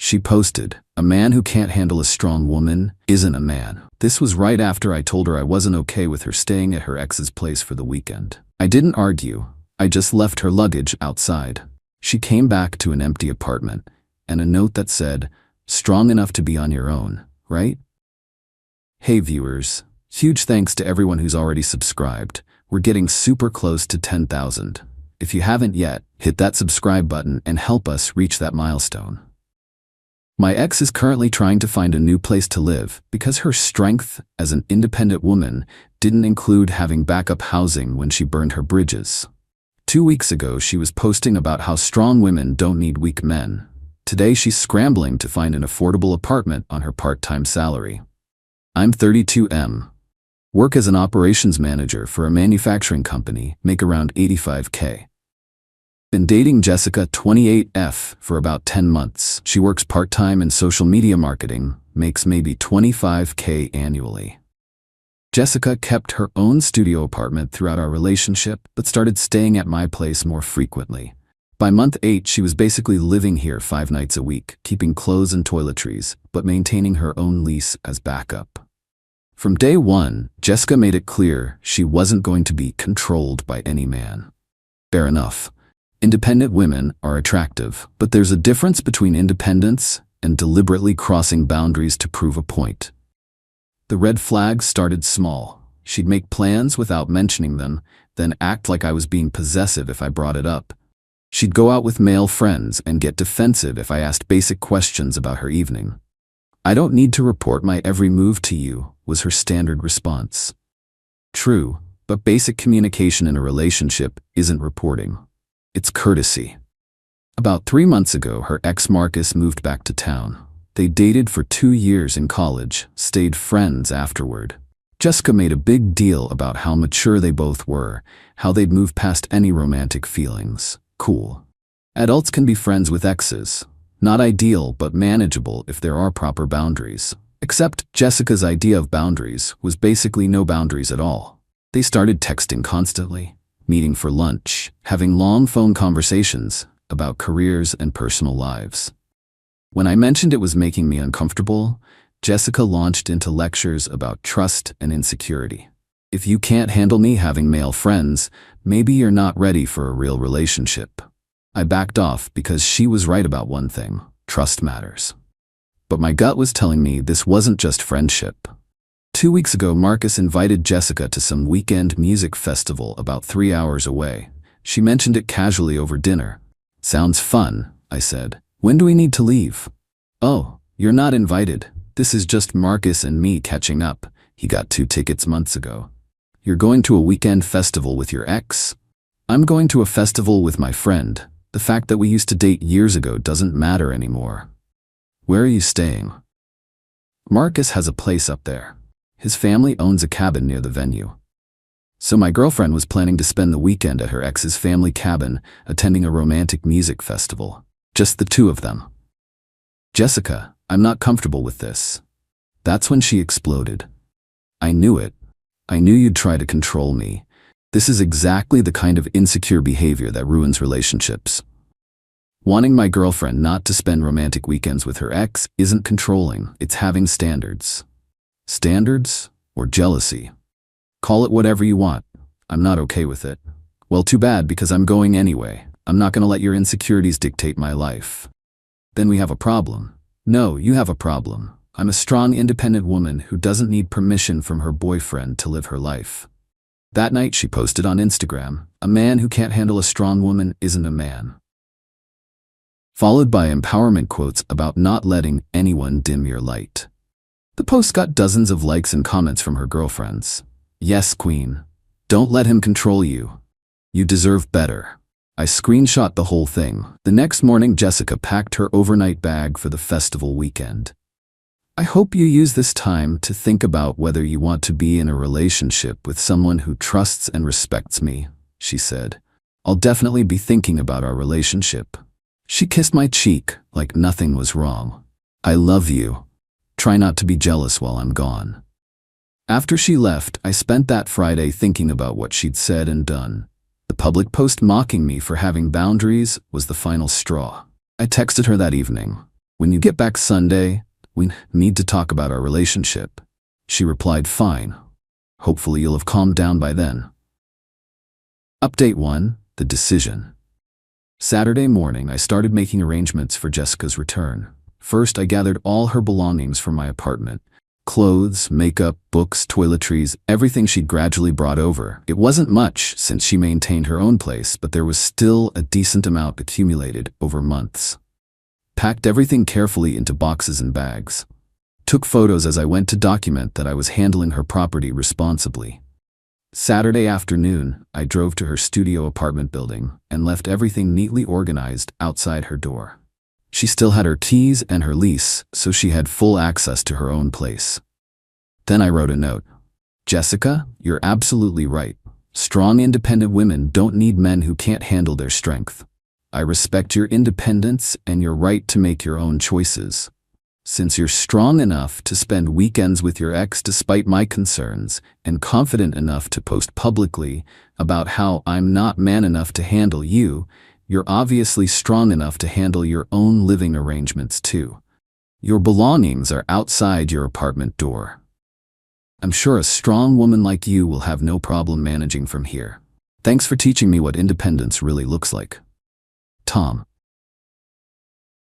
She posted, "A man who can't handle a strong woman isn't a man." This was right after I told her I wasn't okay with her staying at her ex's place for the weekend. I didn't argue. I just left her luggage outside. She came back to an empty apartment and a note that said, "Strong enough to be on your own, right?" Hey viewers, huge thanks to everyone who's already subscribed. We're getting super close to 10,000. If you haven't yet, hit that subscribe button and help us reach that milestone. My ex is currently trying to find a new place to live because her strength as an independent woman didn't include having backup housing when she burned her bridges. 2 weeks ago, she was posting about how strong women don't need weak men. Today, she's scrambling to find an affordable apartment on her part-time salary. I'm 32M. Work as an operations manager for a manufacturing company, make around 85K. Been dating Jessica, 28F, for about 10 months. She works part-time in social media marketing, makes maybe 25K annually. Jessica kept her own studio apartment throughout our relationship, but started staying at my place more frequently. By month 8, she was basically living here 5 nights a week, keeping clothes and toiletries, but maintaining her own lease as backup. From day 1, Jessica made it clear she wasn't going to be controlled by any man. Fair enough. Independent women are attractive, but there's a difference between independence and deliberately crossing boundaries to prove a point. The red flags started small. She'd make plans without mentioning them, then act like I was being possessive if I brought it up. She'd go out with male friends and get defensive if I asked basic questions about her evening. "I don't need to report my every move to you," was her standard response. True, but basic communication in a relationship isn't reporting. It's courtesy. About 3 months ago, her ex Marcus moved back to town. They dated for 2 years in college, stayed friends afterward. Jessica made a big deal about how mature they both were, how they'd moved past any romantic feelings. Cool. Adults can be friends with exes. Not ideal, but manageable if there are proper boundaries. Except Jessica's idea of boundaries was basically no boundaries at all. They started texting constantly, meeting for lunch, having long phone conversations about careers and personal lives. When I mentioned it was making me uncomfortable, Jessica launched into lectures about trust and insecurity. "If you can't handle me having male friends, maybe you're not ready for a real relationship." I backed off because she was right about one thing: trust matters. But my gut was telling me this wasn't just friendship. 2 weeks ago, Marcus invited Jessica to some weekend music festival about 3 hours away. She mentioned it casually over dinner. "Sounds fun," I said. "When do we need to leave?" "Oh, you're not invited. This is just Marcus and me catching up. He got 2 tickets months ago." "You're going to a weekend festival with your ex?" "I'm going to a festival with my friend. The fact that we used to date years ago doesn't matter anymore." "Where are you staying?" "Marcus has a place up there. His family owns a cabin near the venue." So my girlfriend was planning to spend the weekend at her ex's family cabin, attending a romantic music festival. Just the 2 of them. "Jessica, I'm not comfortable with this." That's when she exploded. "I knew it. I knew you'd try to control me. This is exactly the kind of insecure behavior that ruins relationships." Wanting my girlfriend not to spend romantic weekends with her ex isn't controlling, it's having standards. Standards or jealousy? Call it whatever you want. I'm not okay with it. "Well, too bad, because I'm going anyway. I'm not gonna let your insecurities dictate my life." "Then we have a problem." "No, you have a problem. I'm a strong, independent woman who doesn't need permission from her boyfriend to live her life." That night, she posted on Instagram, "A man who can't handle a strong woman isn't a man." Followed by empowerment quotes about not letting anyone dim your light. The post got dozens of likes and comments from her girlfriends. "Yes, queen. Don't let him control you. You deserve better." I screenshot the whole thing. The next morning, Jessica packed her overnight bag for the festival weekend. "I hope you use this time to think about whether you want to be in a relationship with someone who trusts and respects me," she said. "I'll definitely be thinking about our relationship." She kissed my cheek like nothing was wrong. "I love you. Try not to be jealous while I'm gone." After she left, I spent that Friday thinking about what she'd said and done. The public post mocking me for having boundaries was the final straw. I texted her that evening. When you get back Sunday, we need to talk about our relationship. She replied, fine. Hopefully you'll have calmed down by then. Update 1. The decision. Saturday morning, I started making arrangements for Jessica's return. First, I gathered all her belongings from my apartment. Clothes, makeup, books, toiletries, everything she'd gradually brought over. It wasn't much, since she maintained her own place, but there was still a decent amount accumulated over months. Packed everything carefully into boxes and bags. Took photos as I went to document that I was handling her property responsibly. Saturday afternoon, I drove to her studio apartment building and left everything neatly organized outside her door. She still had her keys and her lease, so she had full access to her own place. Then I wrote a note. Jessica, you're absolutely right. Strong, independent women don't need men who can't handle their strength. I respect your independence and your right to make your own choices. Since you're strong enough to spend weekends with your ex despite my concerns, and confident enough to post publicly about how I'm not man enough to handle you, you're obviously strong enough to handle your own living arrangements too. Your belongings are outside your apartment door. I'm sure a strong woman like you will have no problem managing from here. Thanks for teaching me what independence really looks like. Tom.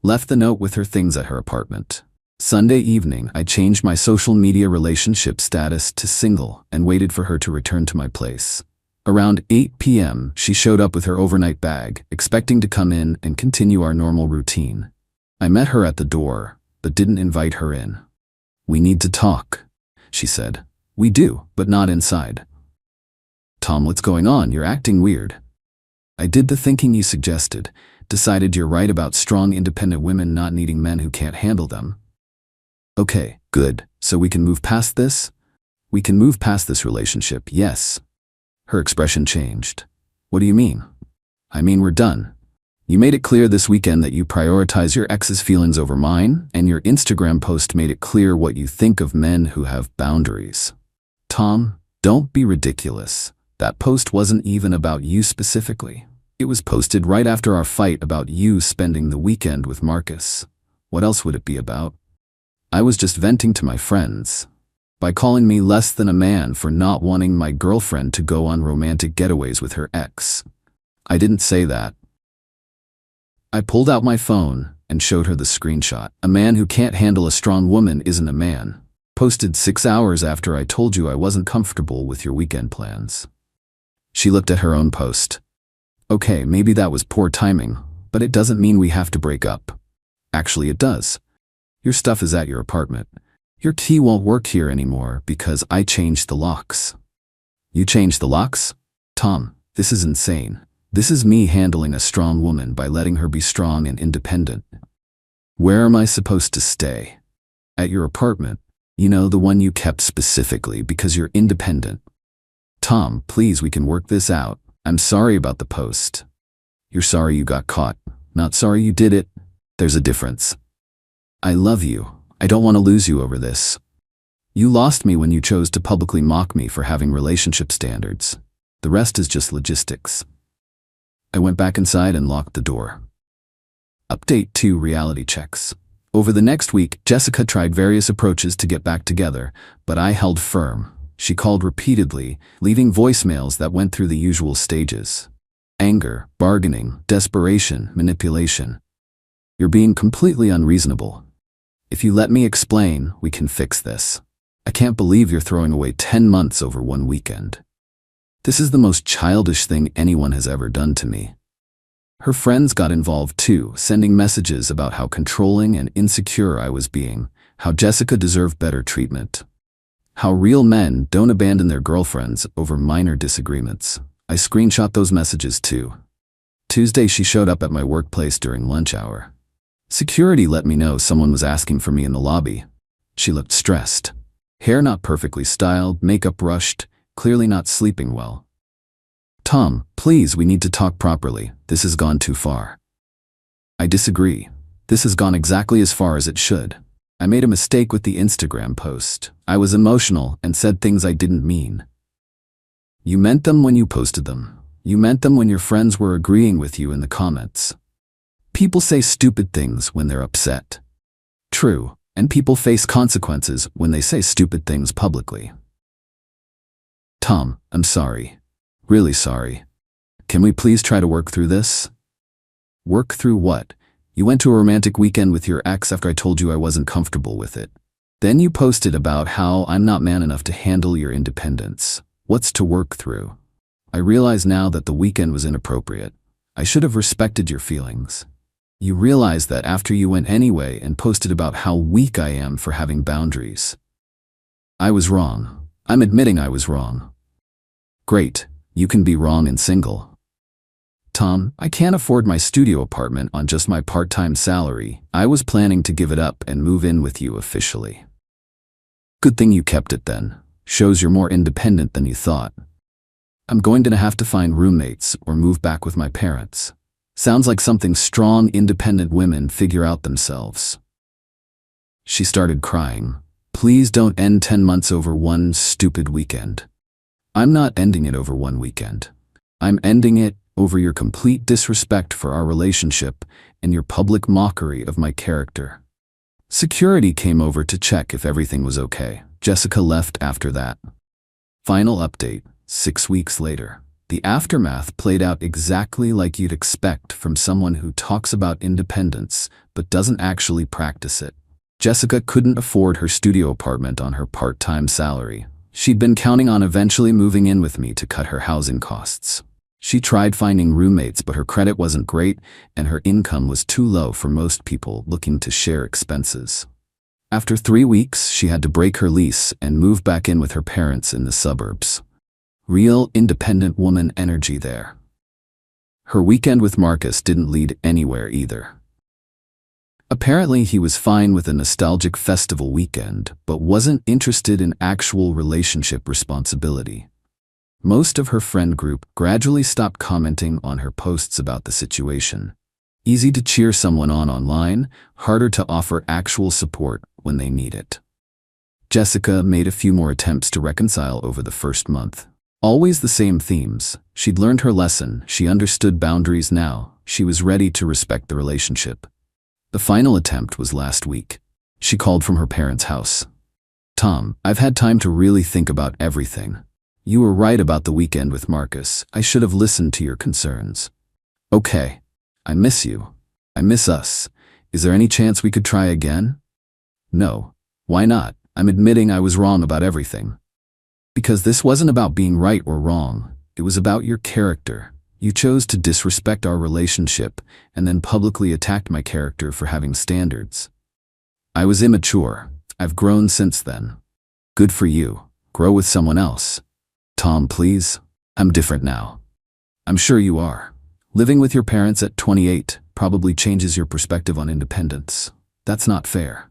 Left the note with her things at her apartment. Sunday evening, I changed my social media relationship status to single and waited for her to return to my place. Around 8 p.m., she showed up with her overnight bag, expecting to come in and continue our normal routine. I met her at the door, but didn't invite her in. We need to talk, she said. We do, but not inside. Tom, what's going on? You're acting weird. I did the thinking you suggested, decided you're right about strong, independent women not needing men who can't handle them. Okay, good. So we can move past this? We can move past this relationship, yes. Her expression changed. What do you mean? I mean, we're done. You made it clear this weekend that you prioritize your ex's feelings over mine, and your Instagram post made it clear what you think of men who have boundaries. Tom, don't be ridiculous. That post wasn't even about you specifically. It was posted right after our fight about you spending the weekend with Marcus. What else would it be about? I was just venting to my friends. By calling me less than a man for not wanting my girlfriend to go on romantic getaways with her ex. I didn't say that. I pulled out my phone and showed her the screenshot. A man who can't handle a strong woman isn't a man. Posted 6 hours after I told you I wasn't comfortable with your weekend plans. She looked at her own post. Okay, maybe that was poor timing, but it doesn't mean we have to break up. Actually, it does. Your stuff is at your apartment. Your key won't work here anymore because I changed the locks. You changed the locks? Tom, this is insane. This is me handling a strong woman by letting her be strong and independent. Where am I supposed to stay? At your apartment. You know, the one you kept specifically because you're independent. Tom, please, we can work this out. I'm sorry about the post. You're sorry you got caught, not sorry you did it. There's a difference. I love you. I don't want to lose you over this. You lost me when you chose to publicly mock me for having relationship standards. The rest is just logistics. I went back inside and locked the door. Update 2. Reality checks. Over the next week, Jessica tried various approaches to get back together, but I held firm. She called repeatedly, leaving voicemails that went through the usual stages. Anger, bargaining, desperation, manipulation. You're being completely unreasonable. If you let me explain, we can fix this. I can't believe you're throwing away 10 months over one weekend. This is the most childish thing anyone has ever done to me. Her friends got involved too, sending messages about how controlling and insecure I was being, how Jessica deserved better treatment, how real men don't abandon their girlfriends over minor disagreements. I screenshot those messages too. Tuesday, she showed up at my workplace during lunch hour. Security let me know someone was asking for me in the lobby. She looked stressed. Hair not perfectly styled, makeup rushed, clearly not sleeping well. Tom, please, we need to talk properly. This has gone too far. I disagree. This has gone exactly as far as it should. I made a mistake with the Instagram post. I was emotional and said things I didn't mean. You meant them when you posted them. You meant them when your friends were agreeing with you in the comments. People say stupid things when they're upset. true, and people face consequences when they say stupid things publicly. Tom, I'm sorry. Really sorry. Can we please try to work through this? Work through what? You went to a romantic weekend with your ex after I told you I wasn't comfortable with it. Then you posted about how I'm not man enough to handle your independence. What's to work through? I realize now that the weekend was inappropriate. I should have respected your feelings. You realize that after you went anyway and posted about how weak I am for having boundaries. I was wrong. I'm admitting I was wrong. Great, you can be wrong and single. Tom, I can't afford my studio apartment on just my part-time salary. I was planning to give it up and move in with you officially. Good thing you kept it then. Shows you're more independent than you thought. I'm going to have to find roommates or move back with my parents. Sounds like something strong, independent women figure out themselves. She started crying. Please don't end 10 months over one stupid weekend. I'm not ending it over one weekend. I'm ending it over your complete disrespect for our relationship and your public mockery of my character. Security came over to check if everything was okay. Jessica left after that. Final update, 6 weeks later. The aftermath played out exactly like you'd expect from someone who talks about independence but doesn't actually practice it. Jessica couldn't afford her studio apartment on her part-time salary. She'd been counting on eventually moving in with me to cut her housing costs. She tried finding roommates, but her credit wasn't great and her income was too low for most people looking to share expenses. After 3 weeks, she had to break her lease and move back in with her parents in the suburbs. Real independent woman energy there. Her weekend with Marcus didn't lead anywhere either. Apparently, he was fine with a nostalgic festival weekend, but wasn't interested in actual relationship responsibility. Most of her friend group gradually stopped commenting on her posts about the situation. Easy to cheer someone on online, harder to offer actual support when they need it. Jessica made a few more attempts to reconcile over the first month. Always the same themes. She'd learned her lesson, she understood boundaries now, she was ready to respect the relationship. The final attempt was last week. She called from her parents' house. Tom, I've had time to really think about everything. You were right about the weekend with Marcus. I should have listened to your concerns. Okay. I miss you. I miss us. Is there any chance we could try again? No. Why not? I'm admitting I was wrong about everything. Because this wasn't about being right or wrong. It was about your character. You chose to disrespect our relationship and then publicly attacked my character for having standards. I was immature. I've grown since then. Good for you. Grow with someone else. Tom, please. I'm different now. I'm sure you are. Living with your parents at 28 probably changes your perspective on independence. That's not fair.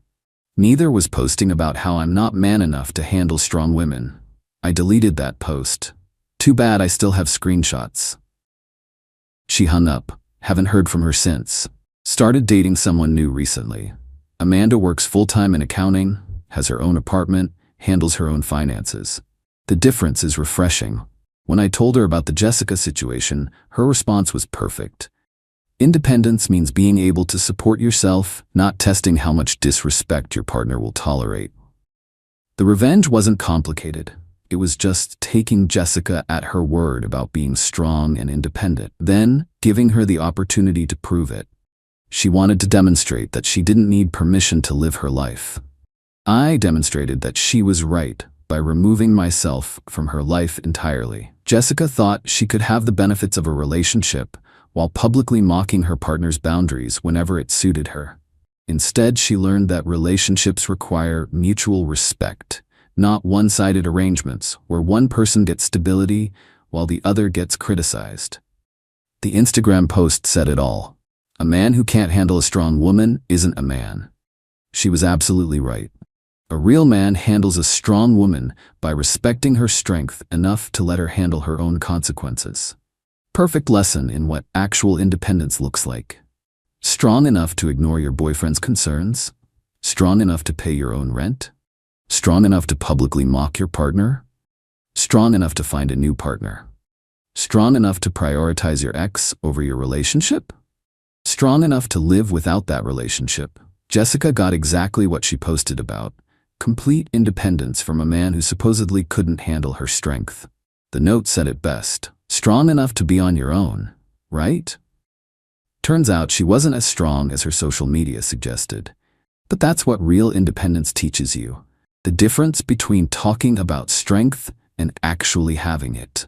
Neither was posting about how I'm not man enough to handle strong women. I deleted that post. Too bad I still have screenshots. She hung up. Haven't heard from her since. Started dating someone new recently. Amanda works full-time in accounting, has her own apartment, handles her own finances. The difference is refreshing. When I told her about the Jessica situation, her response was perfect. Independence means being able to support yourself, not testing how much disrespect your partner will tolerate. The revenge wasn't complicated. It was just taking Jessica at her word about being strong and independent, then giving her the opportunity to prove it. She wanted to demonstrate that she didn't need permission to live her life. I demonstrated that she was right by removing myself from her life entirely. Jessica thought she could have the benefits of a relationship while publicly mocking her partner's boundaries whenever it suited her. Instead, she learned that relationships require mutual respect, not one-sided arrangements where one person gets stability while the other gets criticized. The Instagram post said it all. A man who can't handle a strong woman isn't a man. She was absolutely right. A real man handles a strong woman by respecting her strength enough to let her handle her own consequences. Perfect lesson in what actual independence looks like. Strong enough to ignore your boyfriend's concerns? Strong enough to pay your own rent? Strong enough to publicly mock your partner? Strong enough to find a new partner? Strong enough to prioritize your ex over your relationship? Strong enough to live without that relationship? Jessica got exactly what she posted about: complete independence from a man who supposedly couldn't handle her strength. The note said it best: strong enough to be on your own, right? Turns out she wasn't as strong as her social media suggested. But that's what real independence teaches you: the difference between talking about strength and actually having it.